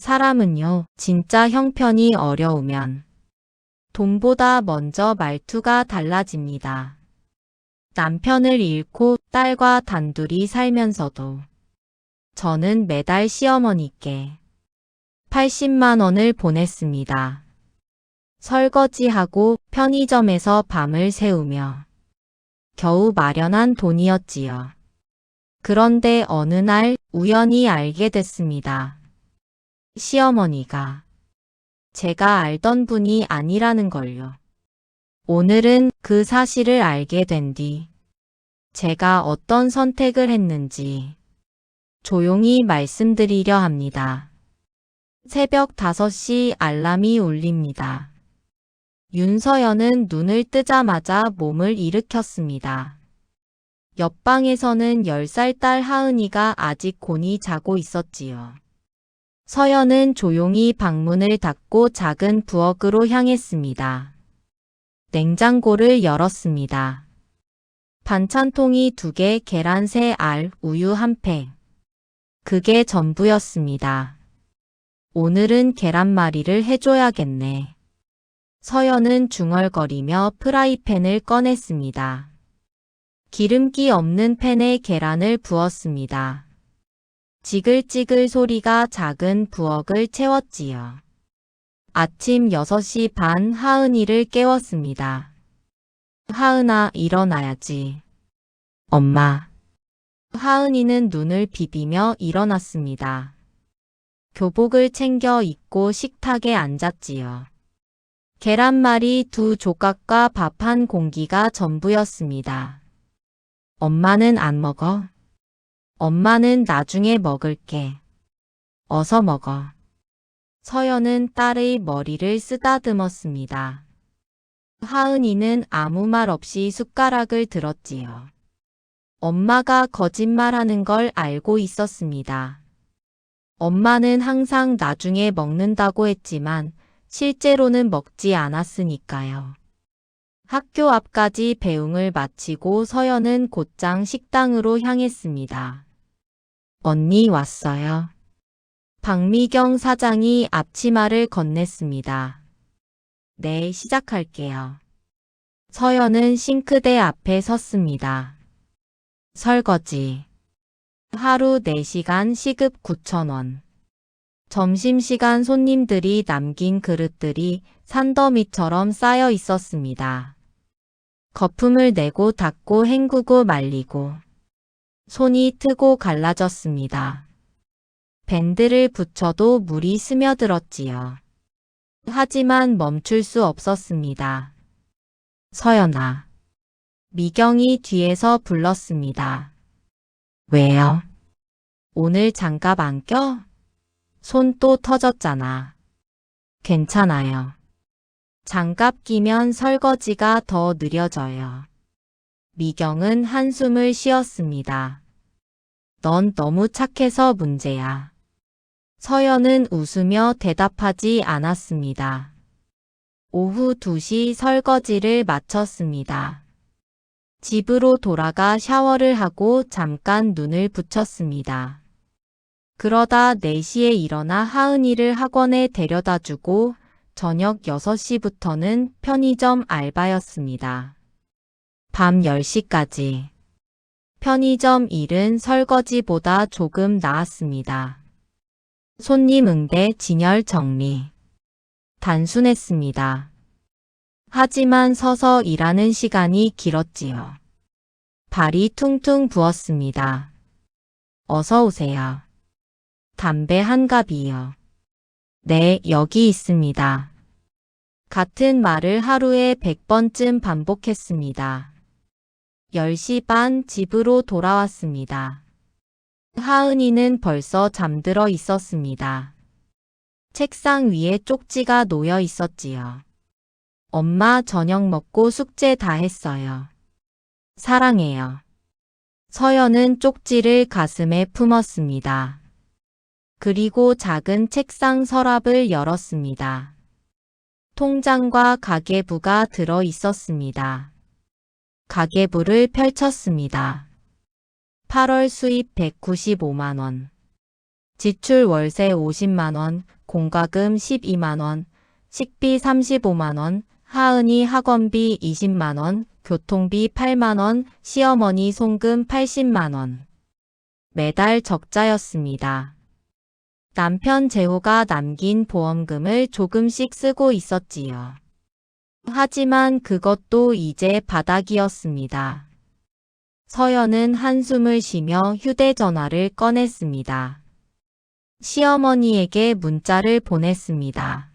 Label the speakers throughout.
Speaker 1: 사람은요, 진짜 형편이 어려우면 돈보다 먼저 말투가 달라집니다. 남편을 잃고 딸과 단둘이 살면서도 저는 매달 시어머니께 80만 원을 보냈습니다. 설거지하고 편의점에서 밤을 새우며 겨우 마련한 돈이었지요. 그런데 어느 날 우연히 알게 됐습니다. 시어머니가 제가 알던 분이 아니라는 걸요. 오늘은 그 사실을 알게 된 뒤 제가 어떤 선택을 했는지 조용히 말씀드리려 합니다. 새벽 5시 알람이 울립니다. 윤서연은 눈을 뜨자마자 몸을 일으켰습니다. 옆방에서는 10살 딸 하은이가 아직 곤히 자고 있었지요. 서연은 조용히 방문을 닫고 작은 부엌으로 향했습니다. 냉장고를 열었습니다. 반찬통이 2개, 계란 3알, 우유 1팩. 그게 전부였습니다. 오늘은 계란말이를 해줘야겠네. 서연은 중얼거리며 프라이팬을 꺼냈습니다. 기름기 없는 팬에 계란을 부었습니다. 지글지글 소리가 작은 부엌을 채웠지요. 아침 6시 반 하은이를 깨웠습니다. 하은아, 일어나야지. 엄마. 하은이는 눈을 비비며 일어났습니다. 교복을 챙겨 입고 식탁에 앉았지요. 계란말이 2조각과 밥 1공기가 전부였습니다. 엄마는 안 먹어? 엄마는 나중에 먹을게. 어서 먹어. 서연은 딸의 머리를 쓰다듬었습니다. 하은이는 아무 말 없이 숟가락을 들었지요. 엄마가 거짓말하는 걸 알고 있었습니다. 엄마는 항상 나중에 먹는다고 했지만 실제로는 먹지 않았으니까요. 학교 앞까지 배웅을 마치고 서연은 곧장 식당으로 향했습니다. 언니 왔어요. 박미경 사장이 앞치마를 건넸습니다. 네, 시작할게요. 서연은 싱크대 앞에 섰습니다. 설거지. 하루 4시간 시급 9,000원. 점심시간 손님들이 남긴 그릇들이 산더미처럼 쌓여 있었습니다. 거품을 내고 닦고 헹구고 말리고 손이 트고 갈라졌습니다. 밴드를 붙여도 물이 스며들었지요. 하지만 멈출 수 없었습니다. 서연아. 미경이 뒤에서 불렀습니다. 왜요? 오늘 장갑 안 껴? 손 또 터졌잖아. 괜찮아요. 장갑 끼면 설거지가 더 느려져요. 미경은 한숨을 쉬었습니다. 넌 너무 착해서 문제야. 서연은 웃으며 대답하지 않았습니다. 오후 2시 설거지를 마쳤습니다. 집으로 돌아가 샤워를 하고 잠깐 눈을 붙였습니다. 그러다 4시에 일어나 하은이를 학원에 데려다주고 저녁 6시부터는 편의점 알바였습니다. 밤 10시까지. 편의점 일은 설거지보다 조금 나았습니다. 손님 응대, 진열 정리. 단순했습니다. 하지만 서서 일하는 시간이 길었지요. 발이 퉁퉁 부었습니다. 어서 오세요. 담배 한 갑이요. 네, 여기 있습니다. 같은 말을 하루에 100번쯤 반복했습니다. 10시 반 집으로 돌아왔습니다. 하은이는 벌써 잠들어 있었습니다. 책상 위에 쪽지가 놓여 있었지요. 엄마, 저녁 먹고 숙제 다 했어요. 사랑해요. 서연은 쪽지를 가슴에 품었습니다. 그리고 작은 책상 서랍을 열었습니다. 통장과 가계부가 들어 있었습니다. 가계부를 펼쳤습니다. 8월 수입 195만 원. 지출 월세 50만원, 공과금 12만원, 식비 35만원, 하은이 학원비 20만원, 교통비 8만원, 시어머니 송금 80만원. 매달 적자였습니다. 남편 재호가 남긴 보험금을 조금씩 쓰고 있었지요. 하지만 그것도 이제 바닥이었습니다. 서연은 한숨을 쉬며 휴대전화를 꺼냈습니다. 시어머니에게 문자를 보냈습니다.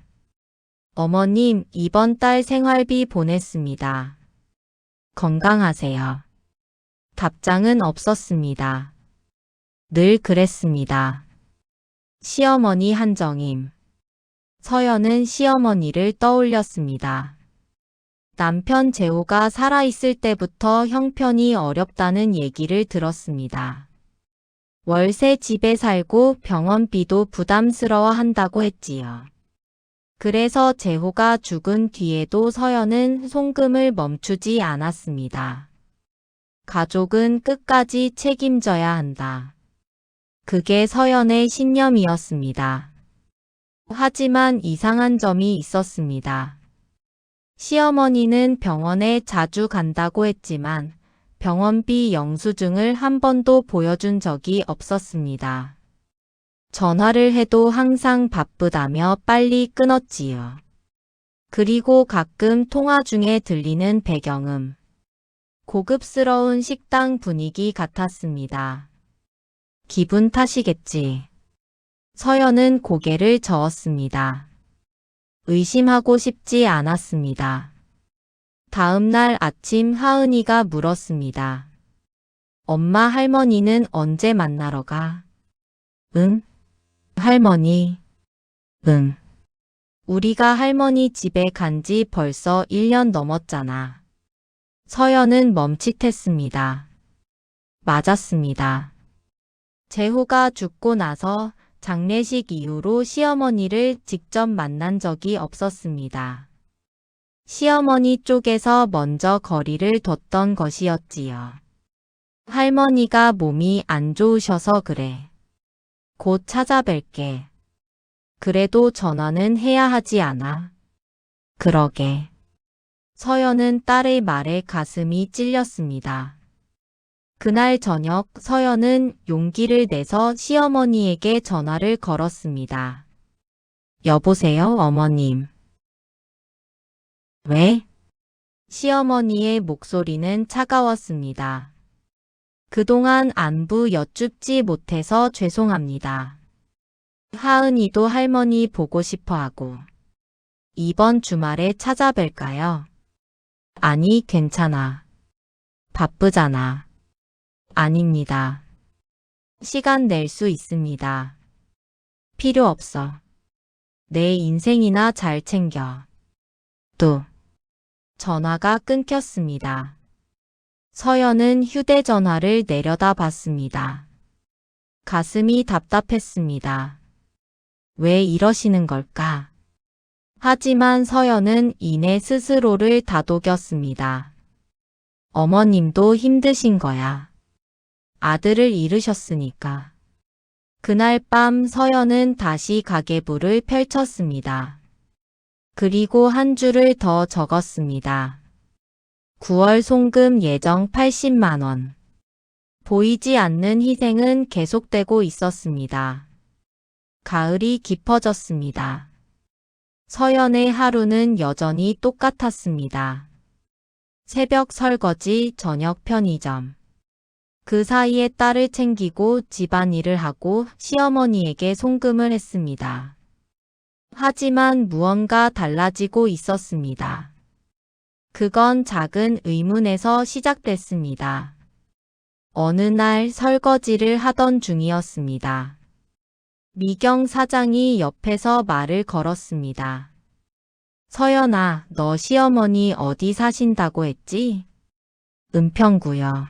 Speaker 1: 어머님, 이번 달 생활비 보냈습니다. 건강하세요. 답장은 없었습니다. 늘 그랬습니다. 시어머니 한정임. 서연은 시어머니를 떠올렸습니다. 남편 재호가 살아있을 때부터 형편이 어렵다는 얘기를 들었습니다. 월세 집에 살고 병원비도 부담스러워 한다고 했지요. 그래서 재호가 죽은 뒤에도 서연은 송금을 멈추지 않았습니다. 가족은 끝까지 책임져야 한다. 그게 서연의 신념이었습니다. 하지만 이상한 점이 있었습니다. 시어머니는 병원에 자주 간다고 했지만 병원비 영수증을 한 번도 보여준 적이 없었습니다. 전화를 해도 항상 바쁘다며 빨리 끊었지요. 그리고 가끔 통화 중에 들리는 배경음. 고급스러운 식당 분위기 같았습니다. 기분 탓이겠지. 서연은 고개를 저었습니다. 의심하고 싶지 않았습니다. 다음 날 아침 하은이가 물었습니다. 엄마 할머니는 언제 만나러 가? 응? 할머니. 응. 우리가 할머니 집에 간 지 벌써 1년 넘었잖아. 서연은 멈칫했습니다. 맞았습니다. 재호가 죽고 나서 장례식 이후로 시어머니를 직접 만난 적이 없었습니다. 시어머니 쪽에서 먼저 거리를 뒀던 것이었지요. 할머니가 몸이 안 좋으셔서 그래. 곧 찾아뵐게. 그래도 전화는 해야 하지 않아? 그러게. 서연은 딸의 말에 가슴이 찔렸습니다. 그날 저녁 서연은 용기를 내서 시어머니에게 전화를 걸었습니다. 여보세요, 어머님. 왜? 시어머니의 목소리는 차가웠습니다. 그동안 안부 여쭙지 못해서 죄송합니다. 하은이도 할머니 보고 싶어 하고. 이번 주말에 찾아뵐까요? 아니, 괜찮아. 바쁘잖아. 아닙니다. 시간 낼 수 있습니다. 필요 없어. 내 인생이나 잘 챙겨. 또. 전화가 끊겼습니다. 서연은 휴대전화를 내려다봤습니다. 가슴이 답답했습니다. 왜 이러시는 걸까? 하지만 서연은 이내 스스로를 다독였습니다. 어머님도 힘드신 거야. 아들을 잃으셨으니까. 그날 밤 서연은 다시 가계부를 펼쳤습니다. 그리고 한 줄을 더 적었습니다. 9월 송금 예정 80만 원. 보이지 않는 희생은 계속되고 있었습니다. 가을이 깊어졌습니다. 서연의 하루는 여전히 똑같았습니다. 새벽 설거지, 저녁 편의점. 그 사이에 딸을 챙기고 집안일을 하고 시어머니에게 송금을 했습니다. 하지만 무언가 달라지고 있었습니다. 그건 작은 의문에서 시작됐습니다. 어느 날 설거지를 하던 중이었습니다. 미경 사장이 옆에서 말을 걸었습니다. 서연아, 너 시어머니 어디 사신다고 했지? 은평구요.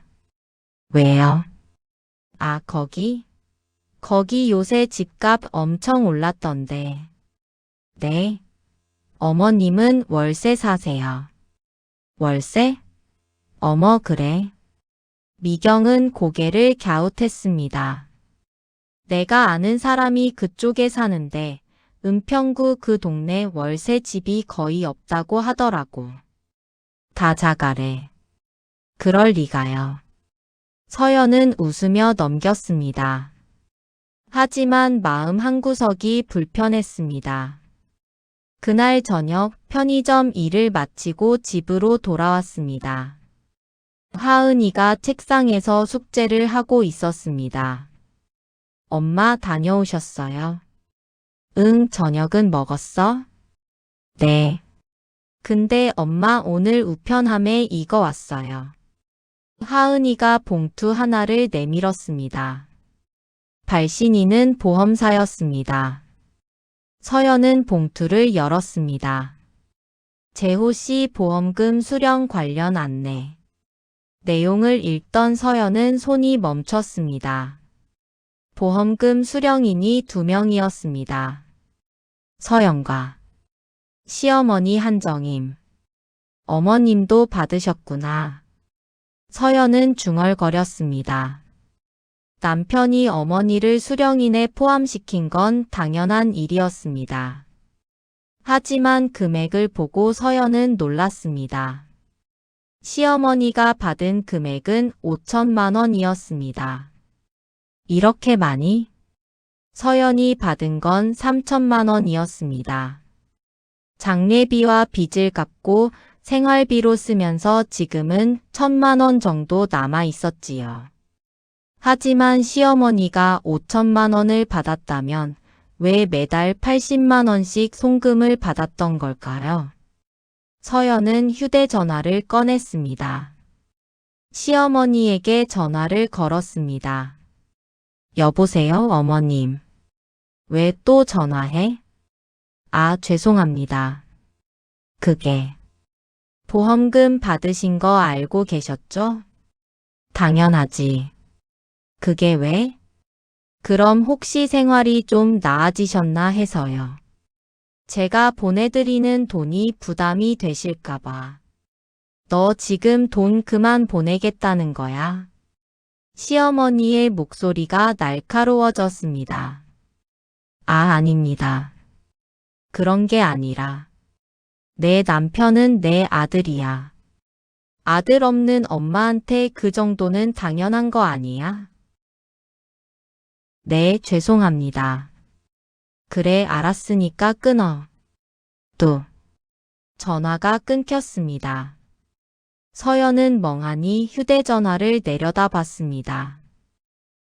Speaker 1: 왜요? 아, 거기? 거기 요새 집값 엄청 올랐던데. 네. 어머님은 월세 사세요. 월세? 어머, 그래. 미경은 고개를 갸웃했습니다. 내가 아는 사람이 그쪽에 사는데 은평구 그 동네 월세 집이 거의 없다고 하더라고. 다 자가래. 그럴 리가요. 서연은 웃으며 넘겼습니다. 하지만 마음 한구석이 불편했습니다. 그날 저녁 편의점 일을 마치고 집으로 돌아왔습니다. 하은이가 책상에서 숙제를 하고 있었습니다. 엄마 다녀오셨어요? 응, 저녁은 먹었어? 네. 근데 엄마 오늘 우편함에 이거 왔어요. 하은이가 봉투 하나를 내밀었습니다. 발신인은 보험사였습니다. 서연은 봉투를 열었습니다. 재호씨 보험금 수령 관련 안내. 내용을 읽던 서연은 손이 멈췄습니다. 보험금 수령인이 2명이었습니다. 서연과 시어머니 한정임. 어머님도 받으셨구나. 서연은 중얼거렸습니다. 남편이 어머니를 수령인에 포함시킨 건 당연한 일이었습니다. 하지만 금액을 보고 서연은 놀랐습니다. 시어머니가 받은 금액은 5천만 원이었습니다. 이렇게 많이? 서연이 받은 건 3천만 원이었습니다. 장례비와 빚을 갚고 생활비로 쓰면서 지금은 1천만 원 정도 남아 있었지요. 하지만 시어머니가 5천만 원을 받았다면 왜 매달 80만 원씩 송금을 받았던 걸까요? 서연은 휴대전화를 꺼냈습니다. 시어머니에게 전화를 걸었습니다. 여보세요, 어머님. 왜 또 전화해? 아, 죄송합니다. 그게 보험금 받으신 거 알고 계셨죠? 당연하지. 그게 왜? 그럼 혹시 생활이 좀 나아지셨나 해서요. 제가 보내드리는 돈이 부담이 되실까봐. 너 지금 돈 그만 보내겠다는 거야? 시어머니의 목소리가 날카로워졌습니다. 아, 아닙니다. 그런 게 아니라 내 남편은 내 아들이야. 아들 없는 엄마한테 그 정도는 당연한 거 아니야? 네, 죄송합니다. 그래, 알았으니까 끊어. 또 전화가 끊겼습니다. 서연은 멍하니 휴대전화를 내려다봤습니다.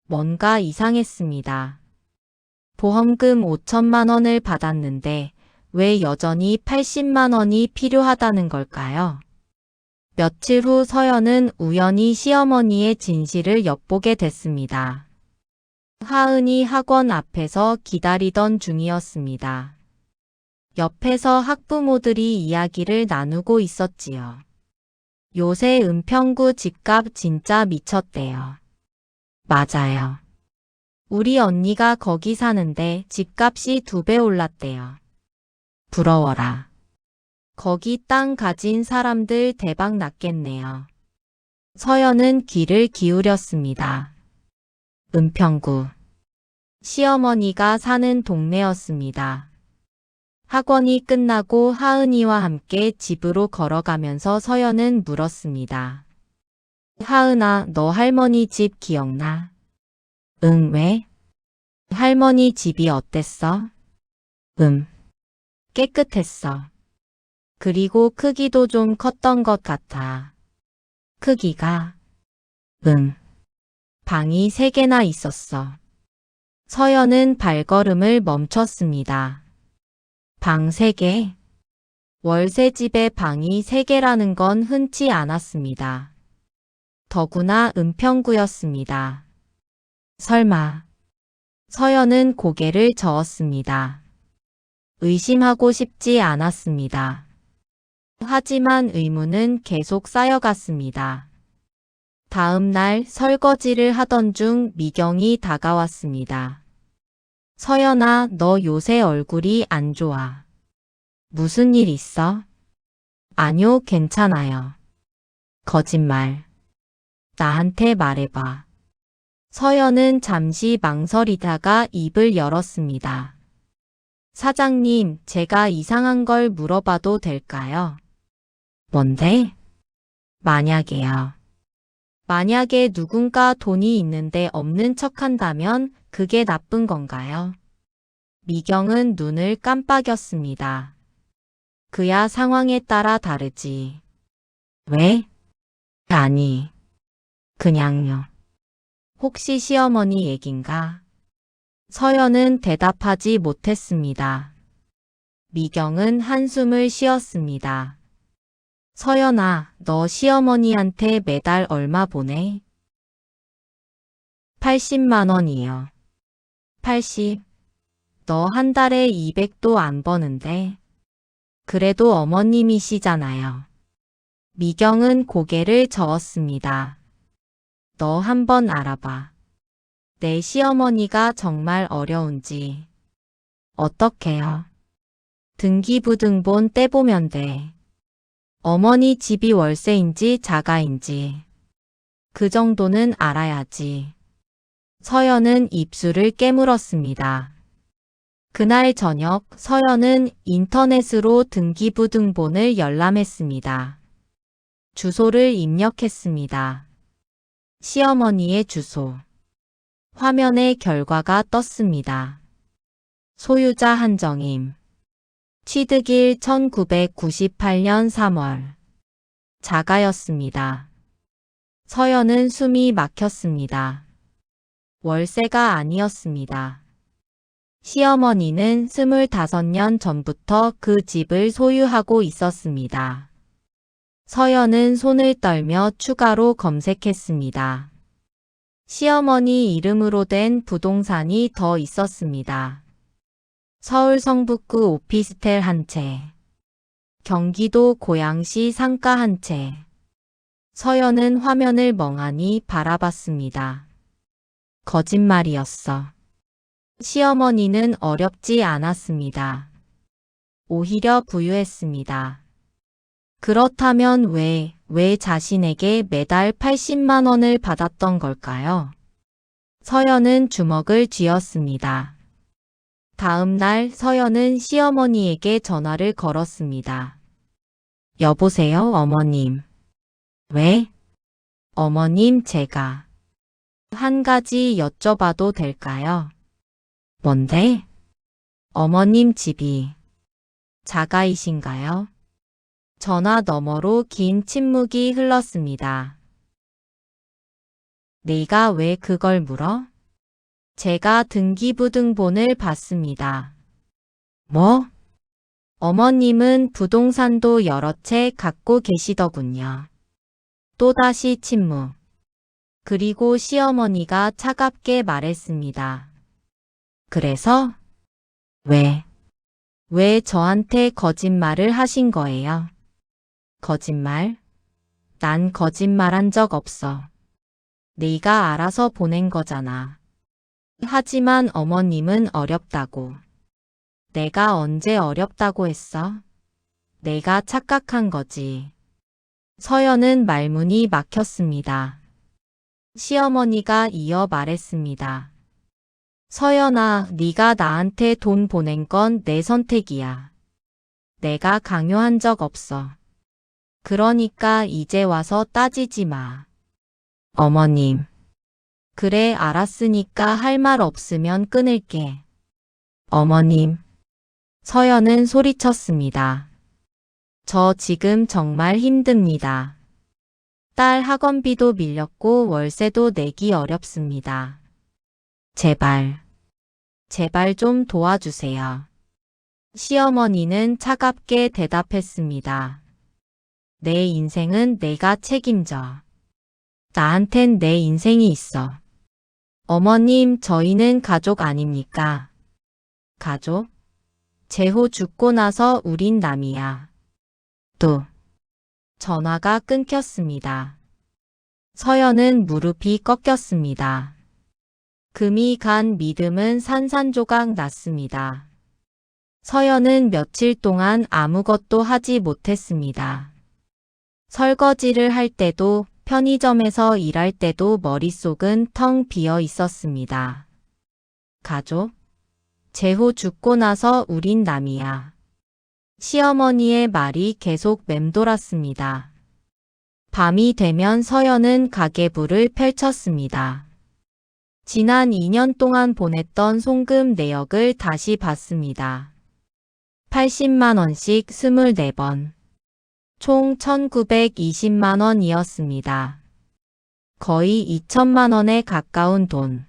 Speaker 1: 뭔가 이상했습니다. 보험금 5천만 원을 받았는데 왜 여전히 80만 원이 필요하다는 걸까요? 며칠 후 서연은 우연히 시어머니의 진실을 엿보게 됐습니다. 하은이 학원 앞에서 기다리던 중이었습니다. 옆에서 학부모들이 이야기를 나누고 있었지요. 요새 은평구 집값 진짜 미쳤대요. 맞아요. 우리 언니가 거기 사는데 집값이 2배 올랐대요. 부러워라. 거기 땅 가진 사람들 대박 났겠네요. 서연은 귀를 기울였습니다. 은평구. 시어머니가 사는 동네였습니다. 학원이 끝나고 하은이와 함께 집으로 걸어가면서 서연은 물었습니다. 하은아, 너 할머니 집 기억나? 응, 왜? 할머니 집이 어땠어? 깨끗했어. 그리고 크기도 좀 컸던 것 같아. 크기가? 응. 방이 3개나 있었어. 서연은 발걸음을 멈췄습니다. 방 3개? 월세집에 방이 3개라는 건 흔치 않았습니다. 더구나 은평구였습니다. 설마. 서연은 고개를 저었습니다. 의심하고 싶지 않았습니다. 하지만 의문은 계속 쌓여갔습니다. 다음 날 설거지를 하던 중 미경이 다가왔습니다. 서연아, 너 요새 얼굴이 안 좋아. 무슨 일 있어? 아니요, 괜찮아요. 거짓말. 나한테 말해봐. 서연은 잠시 망설이다가 입을 열었습니다. 사장님, 제가 이상한 걸 물어봐도 될까요? 뭔데? 만약에요. 만약에 누군가 돈이 있는데 없는 척 한다면 그게 나쁜 건가요? 미경은 눈을 깜빡였습니다. 그야 상황에 따라 다르지. 왜? 아니, 그냥요. 혹시 시어머니 얘긴가? 서연은 대답하지 못했습니다. 미경은 한숨을 쉬었습니다. 서연아, 너 시어머니한테 매달 얼마 보내? 80만 원이요. 80. 너 한 달에 200도 안 버는데. 그래도 어머님이시잖아요. 미경은 고개를 저었습니다. 너 한번 알아봐. 내 시어머니가 정말 어려운지. 어떡해요? 등기부등본 떼보면 돼. 어머니 집이 월세인지 자가인지. 그 정도는 알아야지. 서연은 입술을 깨물었습니다. 그날 저녁 서연은 인터넷으로 등기부등본을 열람했습니다. 주소를 입력했습니다. 시어머니의 주소. 화면에 결과가 떴습니다. 소유자 한정임. 취득일 1998년 3월. 자가였습니다. 서연은 숨이 막혔습니다. 월세가 아니었습니다. 시어머니는 25년 전부터 그 집을 소유하고 있었습니다. 서연은 손을 떨며 추가로 검색했습니다. 시어머니 이름으로 된 부동산이 더 있었습니다. 서울 성북구 오피스텔 한 채, 경기도 고양시 상가 한 채. 서연은 화면을 멍하니 바라봤습니다. 거짓말이었어. 시어머니는 어렵지 않았습니다. 오히려 부유했습니다. 그렇다면 왜 자신에게 매달 80만 원을 받았던 걸까요? 서연은 주먹을 쥐었습니다. 다음 날 서연은 시어머니에게 전화를 걸었습니다. 여보세요, 어머님. 왜? 어머님, 제가 한 가지 여쭤봐도 될까요? 뭔데? 어머님 집이 자가이신가요? 전화 너머로 긴 침묵이 흘렀습니다. 네가 왜 그걸 물어? 제가 등기부등본을 봤습니다. 뭐? 어머님은 부동산도 여러 채 갖고 계시더군요. 또다시 침묵. 그리고 시어머니가 차갑게 말했습니다. 그래서? 왜 저한테 거짓말을 하신 거예요? 거짓말? 난 거짓말한 적 없어. 네가 알아서 보낸 거잖아. 하지만 어머님은 어렵다고. 내가 언제 어렵다고 했어? 내가 착각한 거지. 서연은 말문이 막혔습니다. 시어머니가 이어 말했습니다. 서연아, 네가 나한테 돈 보낸 건 내 선택이야. 내가 강요한 적 없어. 그러니까 이제 와서 따지지 마. 어머님. 그래, 알았으니까 할 말 없으면 끊을게. 어머님. 서연은 소리쳤습니다. 저 지금 정말 힘듭니다. 딸 학원비도 밀렸고 월세도 내기 어렵습니다. 제발 좀 도와주세요. 시어머니는 차갑게 대답했습니다. 내 인생은 내가 책임져. 나한텐 내 인생이 있어. 어머님, 저희는 가족 아닙니까? 가족? 재호 죽고 나서 우린 남이야. 또 전화가 끊겼습니다. 서연은 무릎이 꺾였습니다. 금이 간 믿음은 산산조각 났습니다. 서연은 며칠 동안 아무것도 하지 못했습니다. 설거지를 할 때도 편의점에서 일할 때도 머릿속은 텅 비어 있었습니다. 가족? 재호 죽고 나서 우린 남이야. 시어머니의 말이 계속 맴돌았습니다. 밤이 되면 서연은 가계부를 펼쳤습니다. 지난 2년 동안 보냈던 송금 내역을 다시 봤습니다. 80만 원씩 24번. 총 1920만 원이었습니다. 거의 2천만 원에 가까운 돈.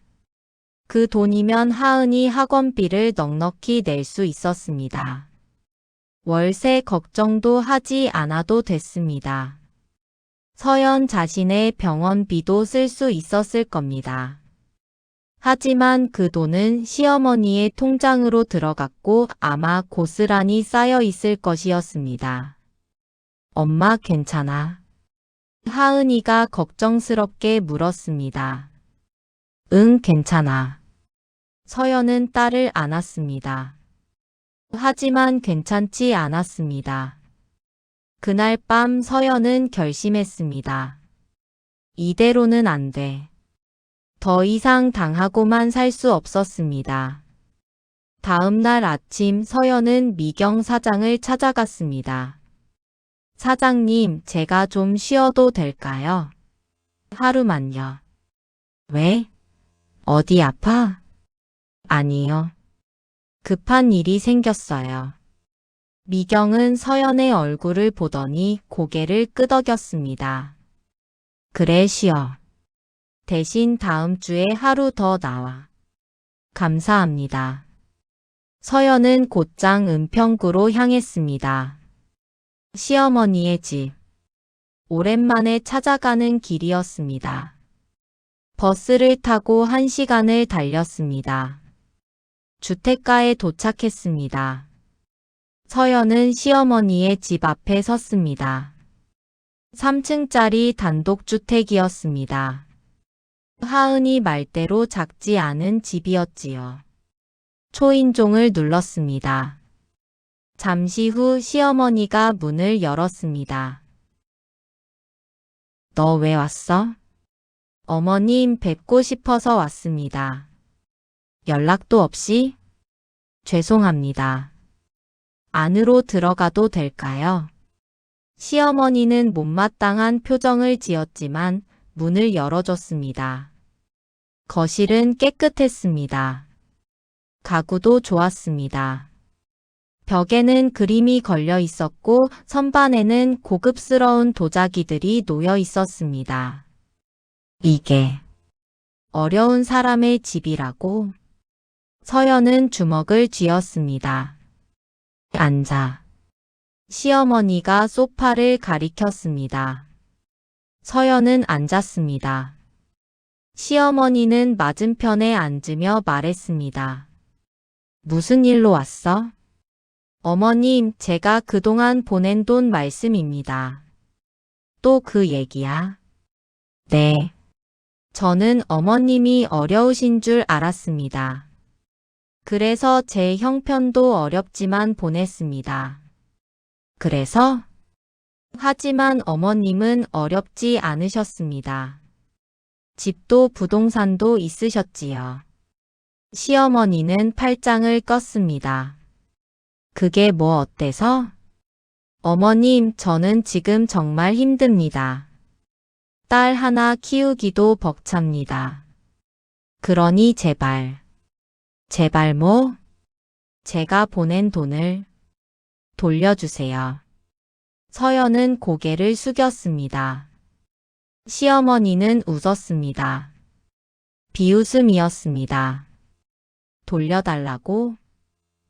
Speaker 1: 그 돈이면 하은이 학원비를 넉넉히 낼 수 있었습니다. 월세 걱정도 하지 않아도 됐습니다. 서연 자신의 병원비도 쓸 수 있었을 겁니다. 하지만 그 돈은 시어머니의 통장으로 들어갔고 아마 고스란히 쌓여 있을 것이었습니다. 엄마 괜찮아? 하은이가 걱정스럽게 물었습니다. 응, 괜찮아. 서연은 딸을 안았습니다. 하지만 괜찮지 않았습니다. 그날 밤 서연은 결심했습니다. 이대로는 안 돼. 더 이상 당하고만 살 수 없었습니다. 다음 날 아침 서연은 미경 사장을 찾아갔습니다. 사장님, 제가 좀 쉬어도 될까요? 하루만요. 왜? 어디 아파? 아니요. 급한 일이 생겼어요. 미경은 서연의 얼굴을 보더니 고개를 끄덕였습니다. 그래, 쉬어. 대신 다음 주에 하루 더 나와. 감사합니다. 서연은 곧장 은평구로 향했습니다. 시어머니의 집. 오랜만에 찾아가는 길이었습니다. 버스를 타고 1시간을 달렸습니다. 주택가에 도착했습니다. 서연은 시어머니의 집 앞에 섰습니다. 3층짜리 단독주택이었습니다. 하은이 말대로 작지 않은 집이었지요. 초인종을 눌렀습니다. 잠시 후 시어머니가 문을 열었습니다. 너 왜 왔어? 어머님 뵙고 싶어서 왔습니다. 연락도 없이? 죄송합니다. 안으로 들어가도 될까요? 시어머니는 못마땅한 표정을 지었지만 문을 열어줬습니다. 거실은 깨끗했습니다. 가구도 좋았습니다. 벽에는 그림이 걸려 있었고 선반에는 고급스러운 도자기들이 놓여 있었습니다. 이게 어려운 사람의 집이라고? 서연은 주먹을 쥐었습니다. 앉아. 시어머니가 소파를 가리켰습니다. 서연은 앉았습니다. 시어머니는 맞은편에 앉으며 말했습니다. 무슨 일로 왔어? 어머님, 제가 그동안 보낸 돈 말씀입니다. 또 그 얘기야? 네. 저는 어머님이 어려우신 줄 알았습니다. 그래서 제 형편도 어렵지만 보냈습니다. 그래서? 하지만 어머님은 어렵지 않으셨습니다. 집도 부동산도 있으셨지요. 시어머니는 팔짱을 껐습니다. 그게 뭐 어때서? 어머님, 저는 지금 정말 힘듭니다. 딸 하나 키우기도 벅찹니다. 그러니 제발. 제발 뭐? 제가 보낸 돈을 돌려주세요. 서연은 고개를 숙였습니다. 시어머니는 웃었습니다. 비웃음이었습니다. 돌려달라고?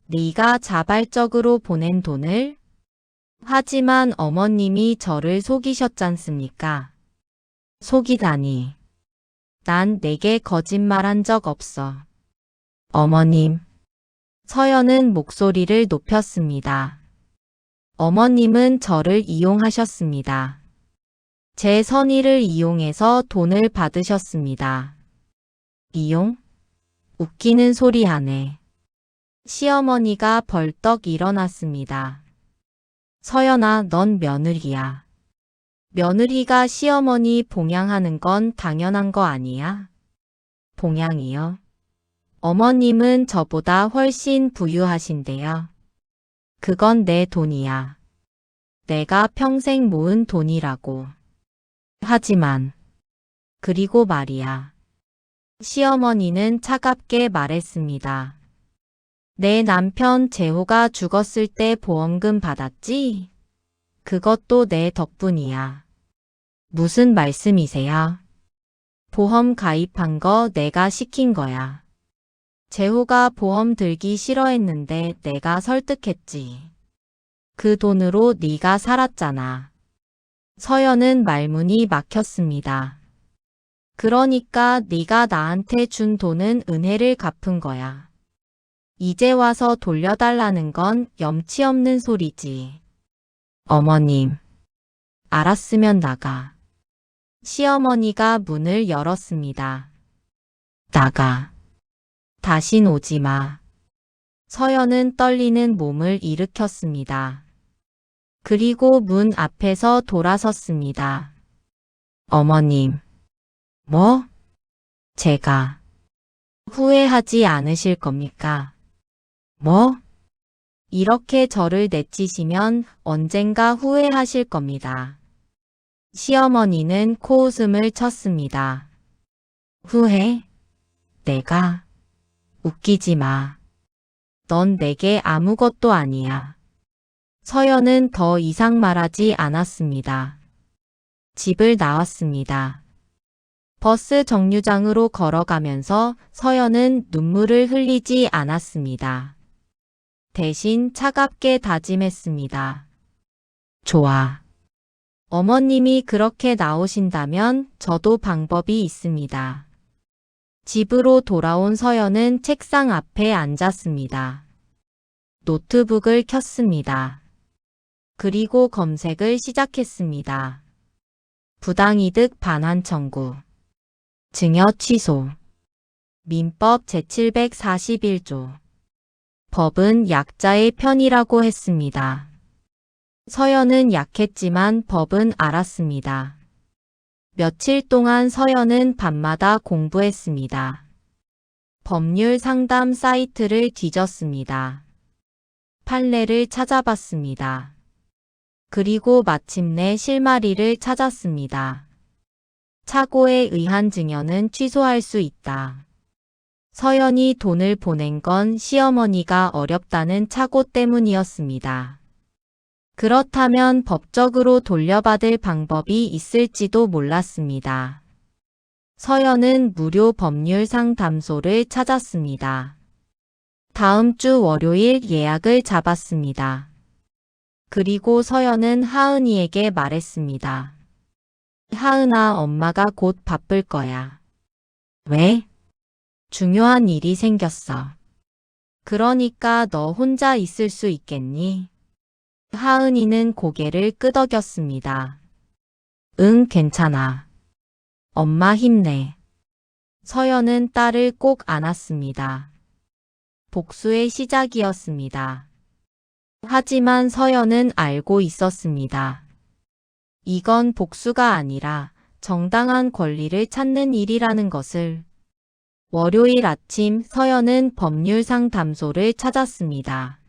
Speaker 1: 네가 자발적으로 보낸 돈을? 하지만 어머님이 저를 속이셨잖습니까? 속이다니. 난 내게 거짓말한 적 없어. 어머님. 서연은 목소리를 높였습니다. 어머님은 저를 이용하셨습니다. 제 선의를 이용해서 돈을 받으셨습니다. 이용? 웃기는 소리 하네. 시어머니가 벌떡 일어났습니다. 서연아, 넌 며느리야. 며느리가 시어머니 봉양하는 건 당연한 거 아니야? 봉양이요? 어머님은 저보다 훨씬 부유하신데요. 그건 내 돈이야. 내가 평생 모은 돈이라고. 하지만, 그리고 말이야. 시어머니는 차갑게 말했습니다. 내 남편 재호가 죽었을 때 보험금 받았지? 그것도 내 덕분이야. 무슨 말씀이세요? 보험 가입한 거 내가 시킨 거야. 재호가 보험 들기 싫어했는데 내가 설득했지. 그 돈으로 네가 살았잖아. 서연은 말문이 막혔습니다. 그러니까 네가 나한테 준 돈은 은혜를 갚은 거야. 이제 와서 돌려달라는 건 염치 없는 소리지. 어머님, 알았으면 나가. 시어머니가 문을 열었습니다. 나가. 다신 오지 마. 서연은 떨리는 몸을 일으켰습니다. 그리고 문 앞에서 돌아섰습니다. 어머님. 뭐? 제가 후회하지 않으실 겁니까? 뭐? 이렇게 저를 내치시면 언젠가 후회하실 겁니다. 시어머니는 코웃음을 쳤습니다. 후회? 내가? 웃기지 마. 넌 내게 아무것도 아니야. 서연은 더 이상 말하지 않았습니다. 집을 나왔습니다. 버스 정류장으로 걸어가면서 서연은 눈물을 흘리지 않았습니다. 대신 차갑게 다짐했습니다. 좋아. 어머님이 그렇게 나오신다면 저도 방법이 있습니다. 집으로 돌아온 서연은 책상 앞에 앉았습니다. 노트북을 켰습니다. 그리고 검색을 시작했습니다. 부당이득 반환 청구. 증여 취소. 민법 제741조. 법은 약자의 편이라고 했습니다. 서연은 약했지만 법은 알았습니다. 며칠 동안 서연은 밤마다 공부했습니다. 법률 상담 사이트를 뒤졌습니다. 판례를 찾아봤습니다. 그리고 마침내 실마리를 찾았습니다. 착오에 의한 증여는 취소할 수 있다. 서연이 돈을 보낸 건 시어머니가 어렵다는 착오 때문이었습니다. 그렇다면 법적으로 돌려받을 방법이 있을지도 몰랐습니다. 서연은 무료 법률 상담소를 찾았습니다. 다음 주 월요일 예약을 잡았습니다. 그리고 서연은 하은이에게 말했습니다. 하은아, 엄마가 곧 바쁠 거야. 왜? 중요한 일이 생겼어. 그러니까 너 혼자 있을 수 있겠니? 하은이는 고개를 끄덕였습니다. 응, 괜찮아. 엄마 힘내. 서연은 딸을 꼭 안았습니다. 복수의 시작이었습니다. 하지만 서연은 알고 있었습니다. 이건 복수가 아니라 정당한 권리를 찾는 일이라는 것을. 월요일 아침 서연은 법률상담소를 찾았습니다.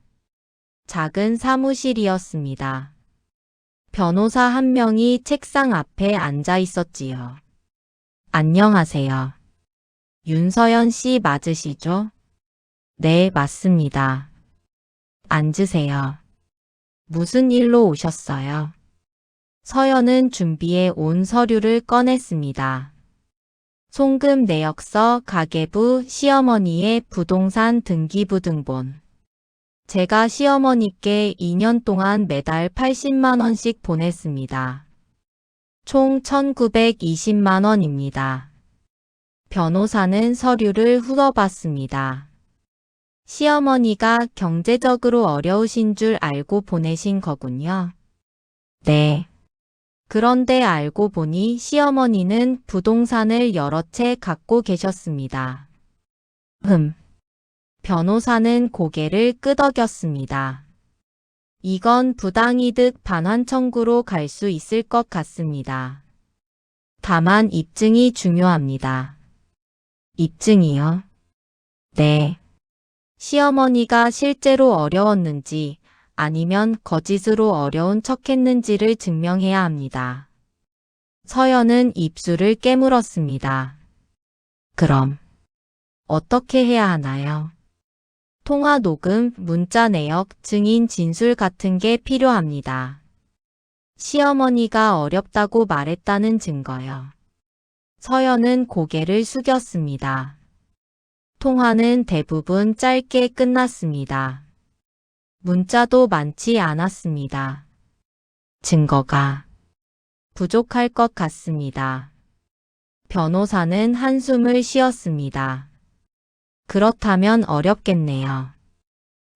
Speaker 1: 작은 사무실이었습니다. 변호사 한 명이 책상 앞에 앉아 있었지요. 안녕하세요. 윤서연 씨 맞으시죠? 네, 맞습니다. 앉으세요. 무슨 일로 오셨어요? 서연은 준비해 온 서류를 꺼냈습니다. 송금 내역서, 가계부, 시어머니의 부동산 등기부 등본. 제가 시어머니께 2년 동안 매달 80만 원씩 보냈습니다. 총 1920만 원입니다. 변호사는 서류를 훑어봤습니다. 시어머니가 경제적으로 어려우신 줄 알고 보내신 거군요. 네. 그런데 알고 보니 시어머니는 부동산을 여러 채 갖고 계셨습니다. 변호사는 고개를 끄덕였습니다. 이건 부당이득 반환 청구로 갈 수 있을 것 같습니다. 다만 입증이 중요합니다. 입증이요? 네. 시어머니가 실제로 어려웠는지 아니면 거짓으로 어려운 척했는지를 증명해야 합니다. 서연은 입술을 깨물었습니다. 그럼 어떻게 해야 하나요? 통화 녹음, 문자 내역, 증인 진술 같은 게 필요합니다. 시어머니가 어렵다고 말했다는 증거요. 서연은 고개를 숙였습니다. 통화는 대부분 짧게 끝났습니다. 문자도 많지 않았습니다. 증거가 부족할 것 같습니다. 변호사는 한숨을 쉬었습니다. 그렇다면 어렵겠네요.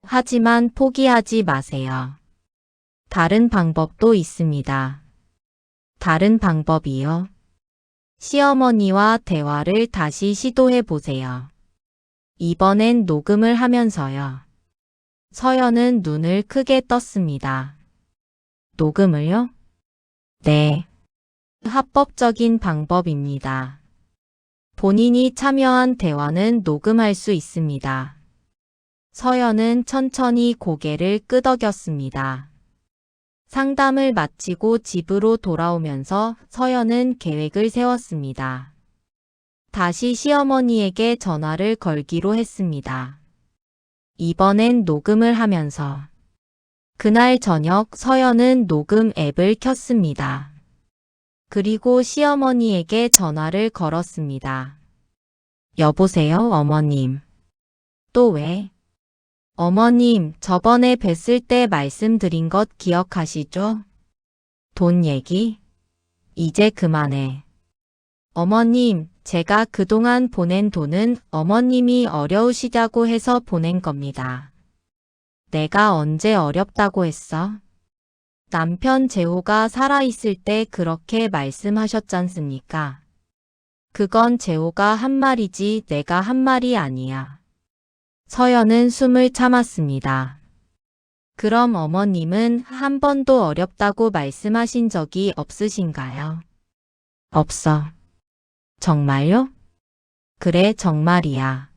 Speaker 1: 하지만 포기하지 마세요. 다른 방법도 있습니다. 다른 방법이요? 시어머니와 대화를 다시 시도해 보세요. 이번엔 녹음을 하면서요. 서연은 눈을 크게 떴습니다. 녹음을요? 네. 합법적인 방법입니다. 본인이 참여한 대화는 녹음할 수 있습니다. 서연은 천천히 고개를 끄덕였습니다. 상담을 마치고 집으로 돌아오면서 서연은 계획을 세웠습니다. 다시 시어머니에게 전화를 걸기로 했습니다. 이번엔 녹음을 하면서. 그날 저녁 서연은 녹음 앱을 켰습니다. 그리고 시어머니에게 전화를 걸었습니다. 여보세요, 어머님. 또 왜? 어머님, 저번에 뵀을 때 말씀드린 것 기억하시죠? 돈 얘기? 이제 그만해. 어머님, 제가 그동안 보낸 돈은 어머님이 어려우시다고 해서 보낸 겁니다. 내가 언제 어렵다고 했어? 남편 재호가 살아있을 때 그렇게 말씀하셨잖습니까? 그건 재호가 한 말이지 내가 한 말이 아니야. 서연은 숨을 참았습니다. 그럼 어머님은 한 번도 어렵다고 말씀하신 적이 없으신가요? 없어. 정말요? 그래, 정말이야.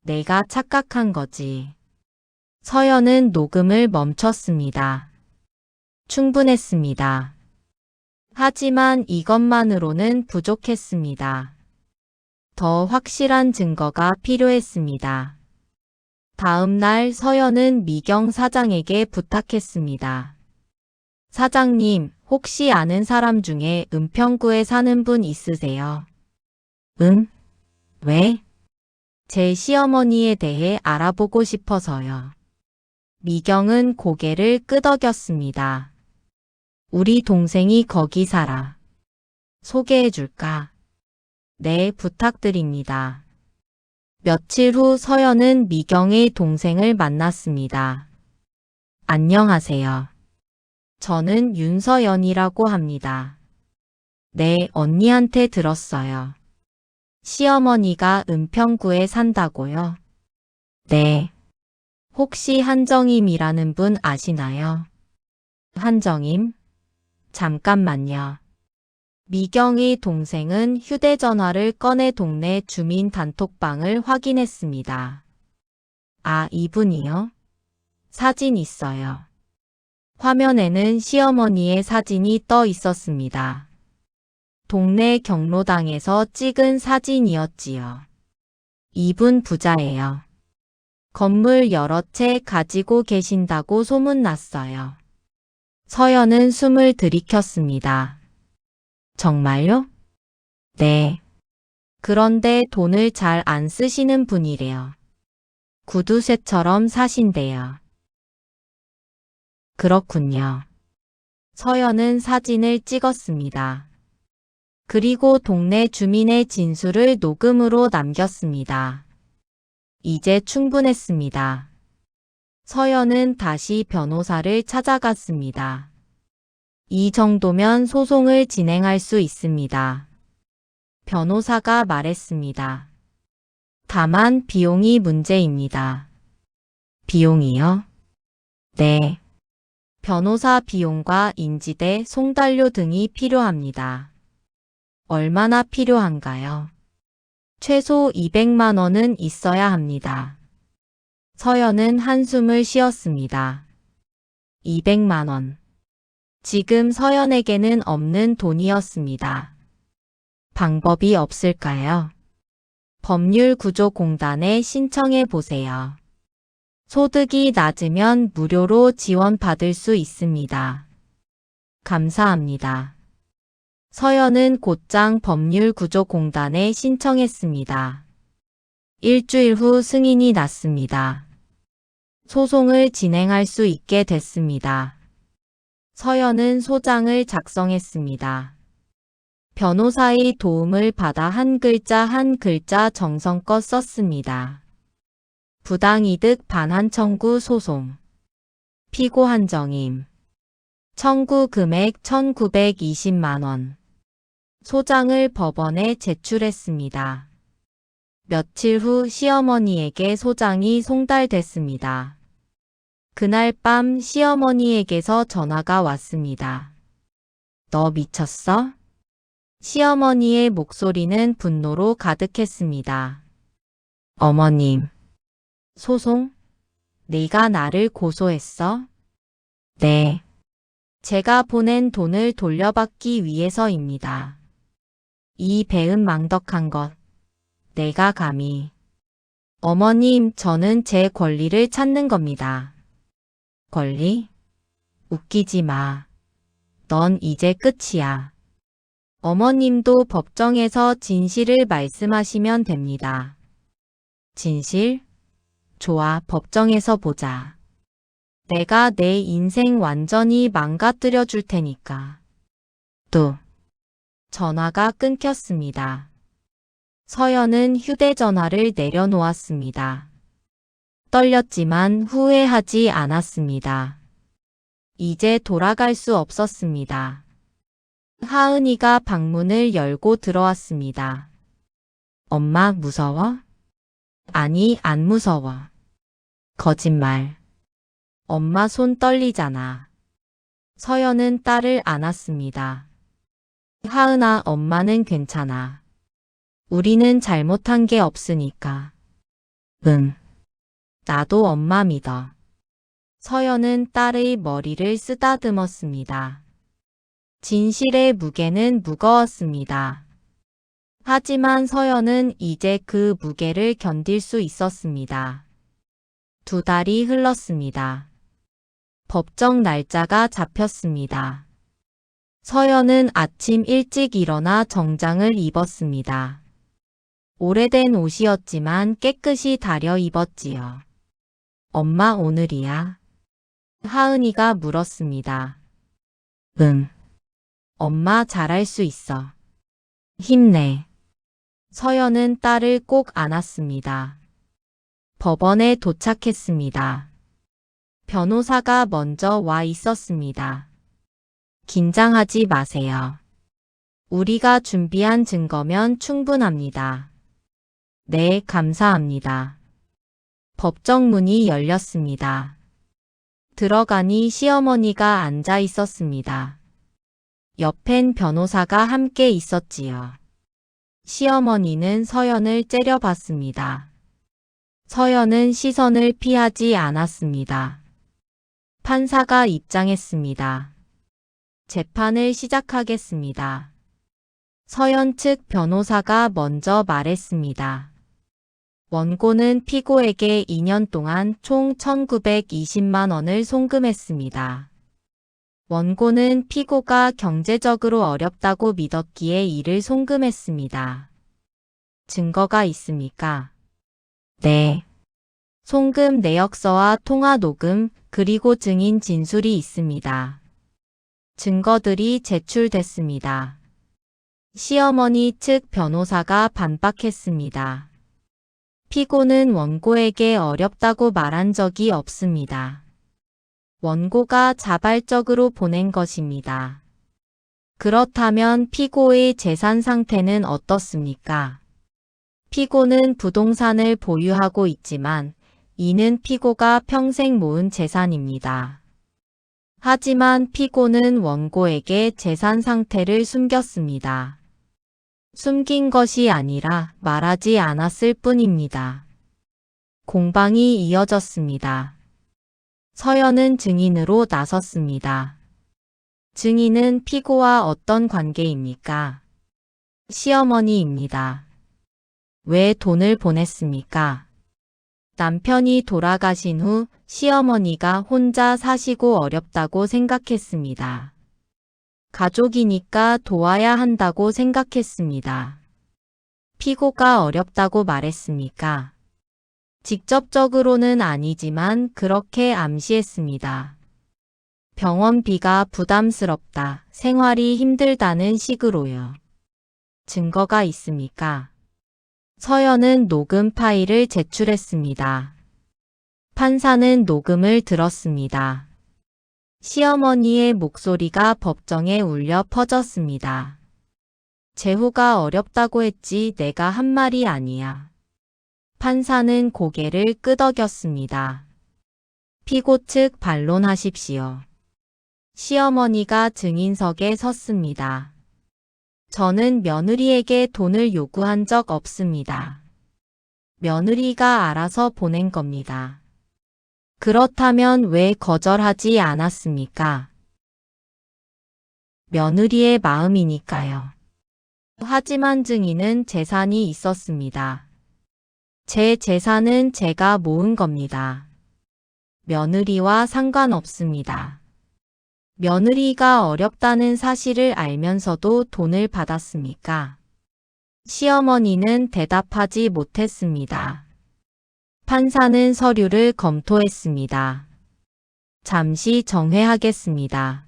Speaker 1: 내가 착각한 거지. 서연은 녹음을 멈췄습니다. 충분했습니다. 하지만 이것만으로는 부족했습니다. 더 확실한 증거가 필요했습니다. 다음 날 서연은 미경 사장에게 부탁했습니다. 사장님, 혹시 아는 사람 중에 은평구에 사는 분 있으세요? 응? 왜? 제 시어머니에 대해 알아보고 싶어서요. 미경은 고개를 끄덕였습니다. 우리 동생이 거기 살아. 소개해줄까? 네, 부탁드립니다. 며칠 후 서연은 미경의 동생을 만났습니다. 안녕하세요. 저는 윤서연이라고 합니다. 네, 언니한테 들었어요. 시어머니가 은평구에 산다고요? 네. 혹시 한정임이라는 분 아시나요? 한정임? 잠깐만요. 미경의 동생은 휴대전화를 꺼내 동네 주민 단톡방을 확인했습니다. 아, 이분이요? 사진 있어요. 화면에는 시어머니의 사진이 떠 있었습니다. 동네 경로당에서 찍은 사진이었지요. 이분 부자예요. 건물 여러 채 가지고 계신다고 소문났어요. 서연은 숨을 들이켰습니다. 정말요? 네. 그런데 돈을 잘 안 쓰시는 분이래요. 구두쇠처럼 사신대요. 그렇군요. 서연은 사진을 찍었습니다. 그리고 동네 주민의 진술을 녹음으로 남겼습니다. 이제 충분했습니다. 서연은 다시 변호사를 찾아갔습니다. 이 정도면 소송을 진행할 수 있습니다. 변호사가 말했습니다. 다만 비용이 문제입니다. 비용이요? 네. 변호사 비용과 인지대, 송달료 등이 필요합니다. 얼마나 필요한가요? 최소 200만 원은 있어야 합니다. 서연은 한숨을 쉬었습니다. 200만 원. 지금 서연에게는 없는 돈이었습니다. 방법이 없을까요? 법률구조공단에 신청해 보세요. 소득이 낮으면 무료로 지원받을 수 있습니다. 감사합니다. 서연은 곧장 법률구조공단에 신청했습니다. 일주일 후 승인이 났습니다. 소송을 진행할 수 있게 됐습니다. 서연은 소장을 작성했습니다. 변호사의 도움을 받아 한 글자 한 글자 정성껏 썼습니다. 부당이득 반환 청구 소송. 피고 한정임. 청구 금액 1,920만 원. 소장을 법원에 제출했습니다. 며칠 후 시어머니에게 소장이 송달됐습니다. 그날 밤 시어머니에게서 전화가 왔습니다. 너 미쳤어? 시어머니의 목소리는 분노로 가득했습니다. 어머님. 소송? 네가 나를 고소했어? 네. 제가 보낸 돈을 돌려받기 위해서입니다. 이 배은망덕한 것. 내가 감히. 어머님, 저는 제 권리를 찾는 겁니다. 권리? 웃기지 마. 넌 이제 끝이야. 어머님도 법정에서 진실을 말씀하시면 됩니다. 진실? 좋아, 법정에서 보자. 내가 내 인생 완전히 망가뜨려 줄 테니까. 또. 전화가 끊겼습니다. 서연은 휴대전화를 내려놓았습니다. 떨렸지만 후회하지 않았습니다. 이제 돌아갈 수 없었습니다. 하은이가 방문을 열고 들어왔습니다. 엄마 무서워? 아니, 안 무서워. 거짓말. 엄마 손 떨리잖아. 서연은 딸을 안았습니다. 하은아, 엄마는 괜찮아. 우리는 잘못한 게 없으니까. 응. 나도 엄마 믿어. 서연은 딸의 머리를 쓰다듬었습니다. 진실의 무게는 무거웠습니다. 하지만 서연은 이제 그 무게를 견딜 수 있었습니다. 2달이 흘렀습니다. 법정 날짜가 잡혔습니다. 서연은 아침 일찍 일어나 정장을 입었습니다. 오래된 옷이었지만 깨끗이 다려 입었지요. 엄마 오늘이야? 하은이가 물었습니다. 응. 엄마 잘할 수 있어. 힘내. 서연은 딸을 꼭 안았습니다. 법원에 도착했습니다. 변호사가 먼저 와 있었습니다. 긴장하지 마세요. 우리가 준비한 증거면 충분합니다. 네, 감사합니다. 법정 문이 열렸습니다. 들어가니 시어머니가 앉아 있었습니다. 옆엔 변호사가 함께 있었지요. 시어머니는 서연을 째려봤습니다. 서연은 시선을 피하지 않았습니다. 판사가 입장했습니다. 재판을 시작하겠습니다. 서연 측 변호사가 먼저 말했습니다. 원고는 피고에게 2년 동안 총 1,920만 원을 송금했습니다. 원고는 피고가 경제적으로 어렵다고 믿었기에 이를 송금했습니다. 증거가 있습니까? 네. 송금 내역서와 통화 녹음, 그리고 증인 진술이 있습니다. 증거들이 제출됐습니다. 시어머니 측 변호사가 반박했습니다. 피고는 원고에게 어렵다고 말한 적이 없습니다. 원고가 자발적으로 보낸 것입니다. 그렇다면 피고의 재산 상태는 어떻습니까? 피고는 부동산을 보유하고 있지만 이는 피고가 평생 모은 재산입니다. 하지만 피고는 원고에게 재산 상태를 숨겼습니다. 숨긴 것이 아니라 말하지 않았을 뿐입니다. 공방이 이어졌습니다. 서연은 증인으로 나섰습니다. 증인은 피고와 어떤 관계입니까? 시어머니입니다. 왜 돈을 보냈습니까? 남편이 돌아가신 후 시어머니가 혼자 사시고 어렵다고 생각했습니다. 가족이니까 도와야 한다고 생각했습니다. 피고가 어렵다고 말했습니까? 직접적으로는 아니지만 그렇게 암시했습니다. 병원비가 부담스럽다, 생활이 힘들다는 식으로요. 증거가 있습니까? 서연은 녹음 파일을 제출했습니다. 판사는 녹음을 들었습니다. 시어머니의 목소리가 법정에 울려 퍼졌습니다. 재호가 어렵다고 했지 내가 한 말이 아니야. 판사는 고개를 끄덕였습니다. 피고 측 반론하십시오. 시어머니가 증인석에 섰습니다. 저는 며느리에게 돈을 요구한 적 없습니다. 며느리가 알아서 보낸 겁니다. 그렇다면 왜 거절하지 않았습니까? 며느리의 마음이니까요. 하지만 증인은 재산이 있었습니다. 제 재산은 제가 모은 겁니다. 며느리와 상관없습니다. 며느리가 어렵다는 사실을 알면서도 돈을 받았습니까? 시어머니는 대답하지 못했습니다. 판사는 서류를 검토했습니다. 잠시 정회하겠습니다.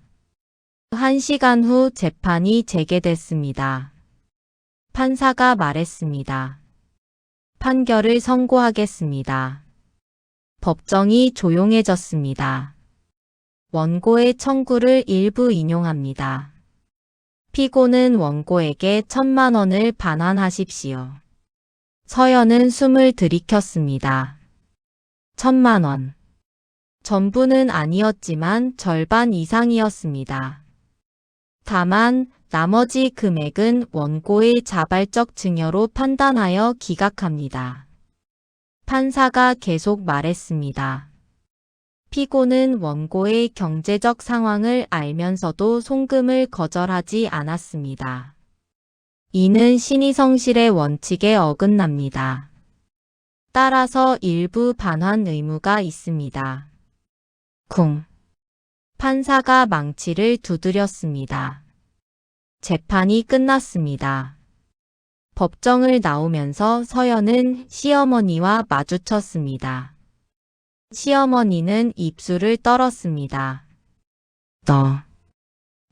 Speaker 1: 1시간 후 재판이 재개됐습니다. 판사가 말했습니다. 판결을 선고하겠습니다. 법정이 조용해졌습니다. 원고의 청구를 일부 인용합니다. 피고는 원고에게 1,000만 원을 반환하십시오. 서연은 숨을 들이켰습니다. 1,000만 원. 전부는 아니었지만 절반 이상이었습니다. 다만 나머지 금액은 원고의 자발적 증여로 판단하여 기각합니다. 판사가 계속 말했습니다. 피고는 원고의 경제적 상황을 알면서도 송금을 거절하지 않았습니다. 이는 신의성실의 원칙에 어긋납니다. 따라서 일부 반환 의무가 있습니다. 쿵. 판사가 망치를 두드렸습니다. 재판이 끝났습니다. 법정을 나오면서 서연은 시어머니와 마주쳤습니다. 시어머니는 입술을 떨었습니다. 너,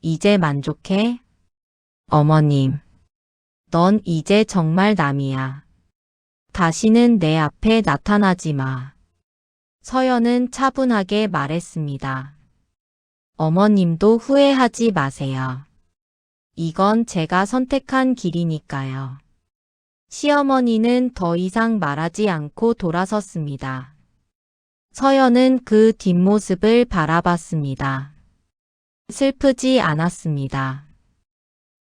Speaker 1: 이제 만족해? 어머님, 넌 이제 정말 남이야. 다시는 내 앞에 나타나지 마. 서연은 차분하게 말했습니다. 어머님도 후회하지 마세요. 이건 제가 선택한 길이니까요. 시어머니는 더 이상 말하지 않고 돌아섰습니다. 서연은 그 뒷모습을 바라봤습니다. 슬프지 않았습니다.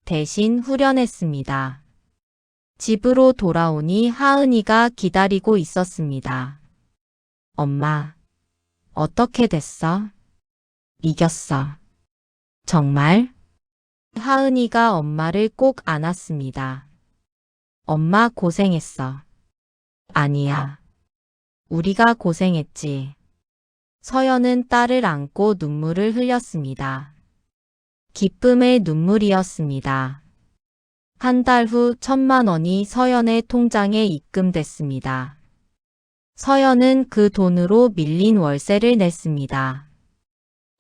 Speaker 1: 대신 후련했습니다. 집으로 돌아오니 하은이가 기다리고 있었습니다. 엄마, 어떻게 됐어? 이겼어. 정말? 하은이가 엄마를 꼭 안았습니다. 엄마 고생했어. 아니야. 우리가 고생했지. 서연은 딸을 안고 눈물을 흘렸습니다. 기쁨의 눈물이었습니다. 한 달 후 1,000만 원이 서연의 통장에 입금됐습니다. 서연은 그 돈으로 밀린 월세를 냈습니다.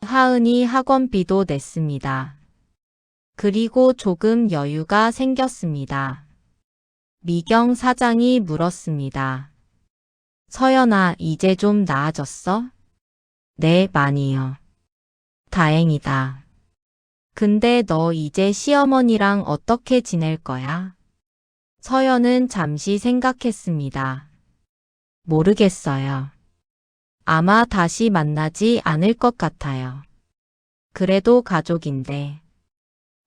Speaker 1: 하은이 학원비도 냈습니다. 그리고 조금 여유가 생겼습니다. 미경 사장이 물었습니다. 서연아, 이제 좀 나아졌어? 네, 많이요. 다행이다. 근데 너 이제 시어머니랑 어떻게 지낼 거야? 서연은 잠시 생각했습니다. 모르겠어요. 아마 다시 만나지 않을 것 같아요. 그래도 가족인데.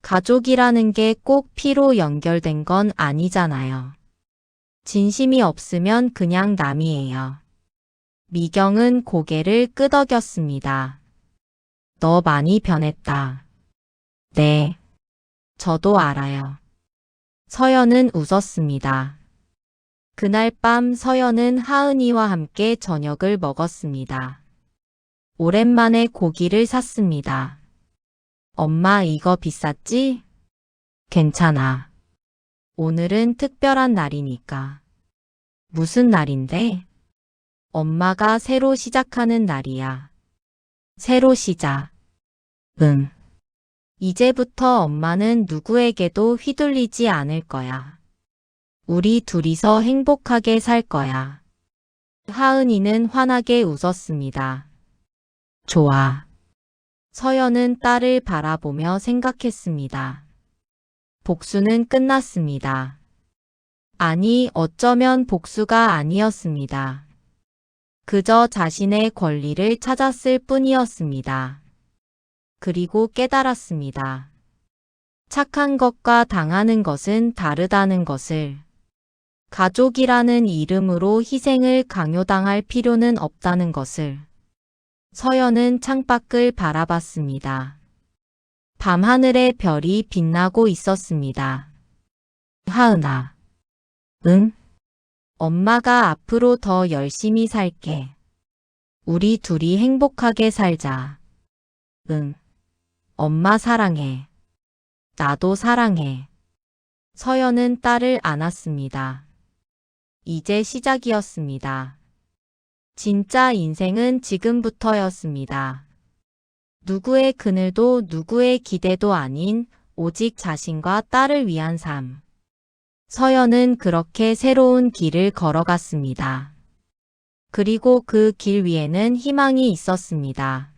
Speaker 1: 가족이라는 게 꼭 피로 연결된 건 아니잖아요. 진심이 없으면 그냥 남이에요. 미경은 고개를 끄덕였습니다. 너 많이 변했다. 네. 저도 알아요. 서연은 웃었습니다. 그날 밤 서연은 하은이와 함께 저녁을 먹었습니다. 오랜만에 고기를 샀습니다. 엄마 이거 비쌌지? 괜찮아. 오늘은 특별한 날이니까. 무슨 날인데? 엄마가 새로 시작하는 날이야. 새로 시작. 응. 이제부터 엄마는 누구에게도 휘둘리지 않을 거야. 우리 둘이서 행복하게 살 거야. 하은이는 환하게 웃었습니다. 좋아. 서연은 딸을 바라보며 생각했습니다. 복수는 끝났습니다. 아니, 어쩌면 복수가 아니었습니다. 그저 자신의 권리를 찾았을 뿐이었습니다. 그리고 깨달았습니다. 착한 것과 당하는 것은 다르다는 것을. 가족이라는 이름으로 희생을 강요당할 필요는 없다는 것을. 서연은 창밖을 바라봤습니다. 밤하늘에 별이 빛나고 있었습니다. 하은아. 응? 엄마가 앞으로 더 열심히 살게. 우리 둘이 행복하게 살자. 응. 엄마 사랑해. 나도 사랑해. 서연은 딸을 안았습니다. 이제 시작이었습니다. 진짜 인생은 지금부터였습니다. 누구의 그늘도 누구의 기대도 아닌 오직 자신과 딸을 위한 삶. 서연은 그렇게 새로운 길을 걸어갔습니다. 그리고 그 길 위에는 희망이 있었습니다.